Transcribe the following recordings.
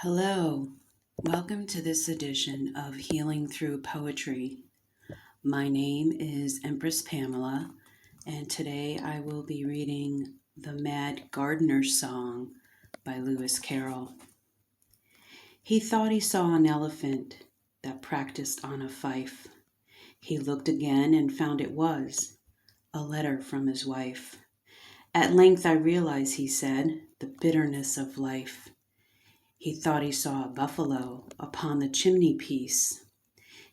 Hello, welcome to this edition of Healing Through Poetry. My name is Empress Pamela, and today I will be reading The Mad Gardener's Song by Lewis Carroll. He thought he saw an elephant that practiced on a fife. He looked again and found it was a letter from his wife. At length I realize, he said, the bitterness of life. He thought he saw a buffalo upon the chimney piece.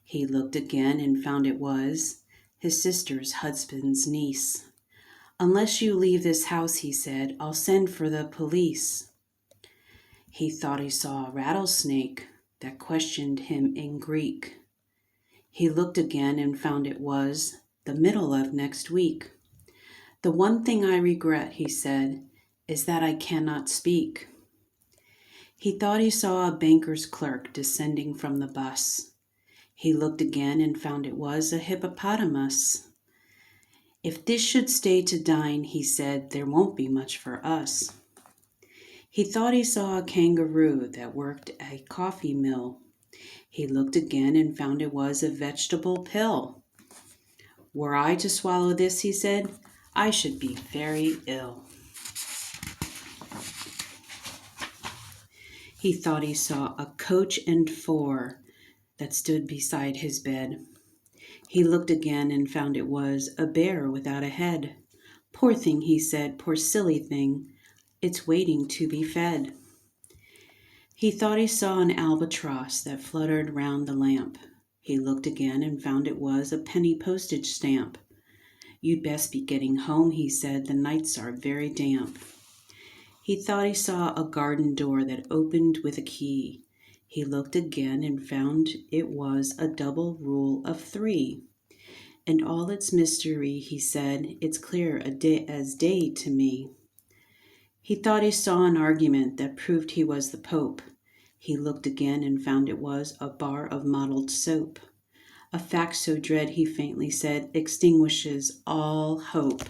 He looked again and found it was his sister's husband's niece. Unless you leave this house, he said, I'll send for the police. He thought he saw a rattlesnake that questioned him in Greek. He looked again and found it was the middle of next week. The one thing I regret, he said, is that I cannot speak. He thought he saw a banker's clerk descending from the bus. He looked again and found it was a hippopotamus. If this should stay to dine, he said, there won't be much for us. He thought he saw a kangaroo that worked a coffee mill. He looked again and found it was a vegetable pill. Were I to swallow this, he said, I should be very ill. He thought he saw a coach and four that stood beside his bed. He looked again and found it was a bear without a head. Poor thing, he said, poor silly thing, it's waiting to be fed. He thought he saw an albatross that fluttered round the lamp. He looked again and found it was a penny postage stamp. You'd best be getting home, he said, the nights are very damp. He thought he saw a garden door that opened with a key. He looked again and found it was a double rule of 3. And all its mystery, he said, it's clear as day to me. He thought he saw an argument that proved he was the Pope. He looked again and found it was a bar of mottled soap. A fact so dread, he faintly said, extinguishes all hope.